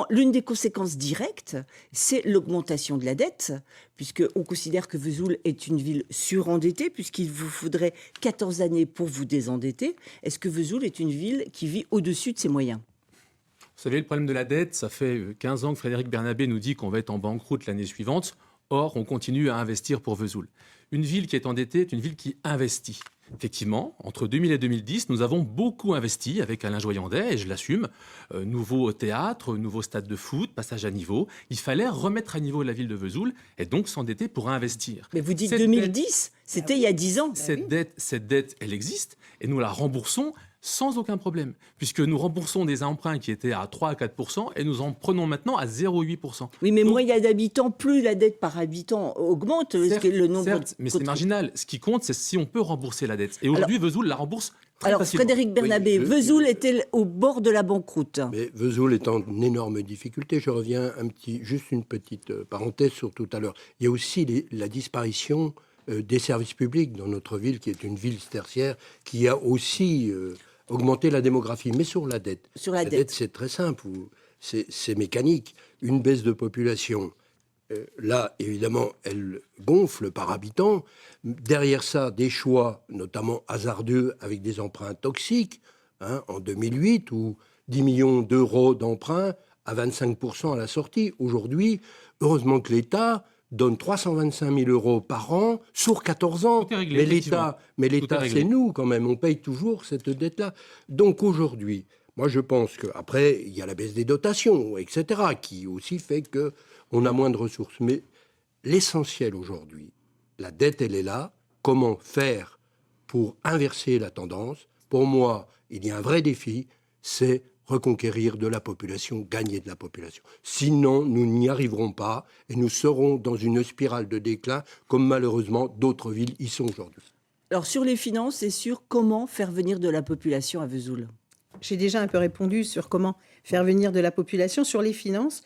L'une des conséquences directes, c'est l'augmentation de la dette, puisqu'on considère que Vesoul est une ville surendettée, puisqu'il vous faudrait 14 années pour vous désendetter. Est-ce que Vesoul est une ville qui vit au-dessus de ses moyens ? Vous savez, le problème de la dette, ça fait 15 ans que Frédéric Bernabé nous dit qu'on va être en banqueroute l'année suivante. Or, on continue à investir pour Vesoul. Une ville qui est endettée est une ville qui investit. Effectivement, entre 2000 et 2010, nous avons beaucoup investi avec Alain Joyandet, et je l'assume. Nouveau théâtre, nouveau stade de foot, passage à niveau. Il fallait remettre à niveau la ville de Vesoul et donc s'endetter pour investir. Mais vous dites Cette 2010, c'était il y a 10 ans. Cette dette, elle existe et nous la remboursons sans aucun problème, puisque nous remboursons des emprunts qui étaient à 3 à 4% et nous en prenons maintenant à 0,8%. Oui, mais moins il y a d'habitants, plus la dette par habitant augmente. Le nombre Certes, mais c'est marginal. Ce qui compte, c'est si on peut rembourser la dette. Et aujourd'hui, Vesoul la rembourse très facilement. Frédéric Bernabé, Vesoul était au bord de la banqueroute. Mais Vesoul est en énorme difficulté. Je reviens juste une petite parenthèse sur tout à l'heure. Il y a aussi la disparition des services publics dans notre ville, qui est une ville tertiaire, qui a aussi augmenté la démographie. Mais sur la dette, la dette, c'est très simple, c'est mécanique. Une baisse de population, là, évidemment, elle gonfle par habitant. Derrière ça, des choix, notamment hasardeux, avec des emprunts toxiques, en 2008, où 10 millions d'euros d'emprunts à 25% à la sortie. Aujourd'hui, heureusement que l'État donne 325 000 euros par an sur 14 ans. Tout est réglé, mais l'État, c'est nous quand même. On paye toujours cette dette-là. Donc aujourd'hui, moi je pense qu'après, il y a la baisse des dotations, etc., qui aussi fait qu'on a moins de ressources. Mais l'essentiel aujourd'hui, la dette, elle est là. Comment faire pour inverser la tendance ? Pour moi, il y a un vrai défi, c'est reconquérir de la population, gagner de la population. Sinon, nous n'y arriverons pas et nous serons dans une spirale de déclin, comme malheureusement d'autres villes y sont aujourd'hui. Alors sur les finances et sur comment faire venir de la population à Vesoul. J'ai déjà un peu répondu sur comment faire venir de la population. Sur les finances,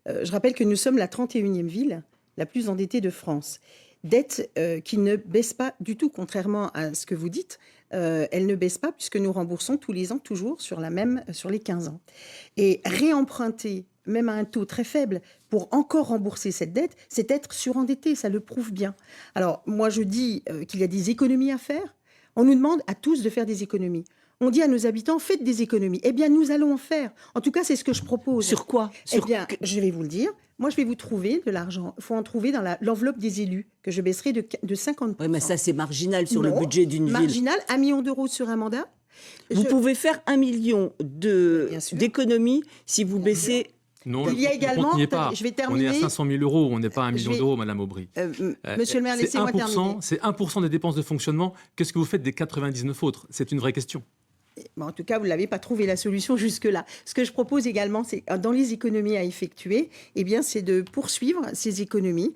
je rappelle que nous sommes la 31e ville la plus endettée de France. Dette qui ne baisse pas du tout, contrairement à ce que vous dites. Elle ne baisse pas puisque nous remboursons tous les ans, toujours sur les 15 ans. Et réemprunter, même à un taux très faible, pour encore rembourser cette dette, c'est être surendetté, ça le prouve bien. Alors, moi, je dis qu'il y a des économies à faire. On nous demande à tous de faire des économies. On dit à nos habitants, faites des économies. Eh bien, nous allons en faire. En tout cas, c'est ce que je propose. Sur quoi ? Eh bien, je vais vous le dire. Moi, je vais vous trouver de l'argent. Il faut en trouver dans l'enveloppe des élus, que je baisserai de 50%. Oui, mais ça, c'est marginal sur le budget d'une ville. Marginal, 1 million d'euros sur un mandat. Vous pouvez faire 1 million d'économies si vous baissez... Non, il y a également, je vais terminer. On est à 500 000 euros, on n'est pas à 1 million d'euros, Madame Aubry. Monsieur le maire, laissez-moi terminer. C'est 1% des dépenses de fonctionnement. Qu'est-ce que vous faites des 99 autres ? C'est une vraie question. Bon, en tout cas, vous n'avez pas trouvé la solution jusque-là. Ce que je propose également, c'est dans les économies à effectuer, eh bien, c'est de poursuivre ces économies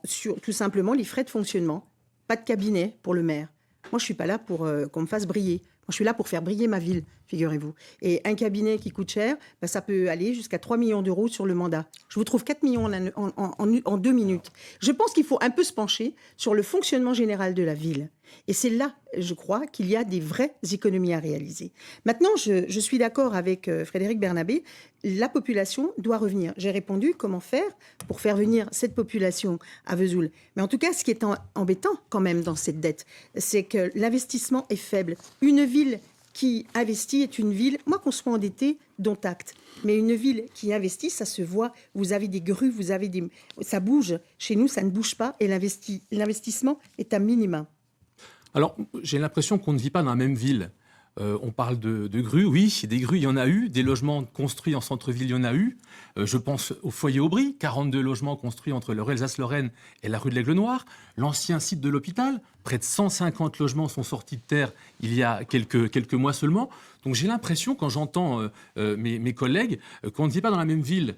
sur tout simplement les frais de fonctionnement. Pas de cabinet pour le maire. Moi, je ne suis pas là pour qu'on me fasse briller. Moi, je suis là pour faire briller ma ville, figurez-vous. Et un cabinet qui coûte cher, ça peut aller jusqu'à 3 millions d'euros sur le mandat. Je vous trouve 4 millions en 2 minutes. Je pense qu'il faut un peu se pencher sur le fonctionnement général de la ville. Et c'est là, je crois, qu'il y a des vraies économies à réaliser. Maintenant, je suis d'accord avec Frédéric Bernabé, la population doit revenir. J'ai répondu comment faire pour faire venir cette population à Vesoul. Mais en tout cas, ce qui est embêtant quand même dans cette dette, c'est que l'investissement est faible. Une ville qui investit est une ville, moi qu'on soit endetté, dont acte. Mais une ville qui investit, ça se voit. Vous avez des grues, ça bouge. Chez nous, ça ne bouge pas et l'investissement est à minima. Alors, j'ai l'impression qu'on ne vit pas dans la même ville. On parle de grues, oui, des grues, il y en a eu. Des logements construits en centre-ville, il y en a eu. Je pense au foyer Aubry, 42 logements construits entre le Elsace-Lorraine et la rue de l'Aigle Noir. L'ancien site de l'hôpital, près de 150 logements sont sortis de terre il y a quelques mois seulement. Donc j'ai l'impression, quand j'entends mes collègues, qu'on ne vit pas dans la même ville.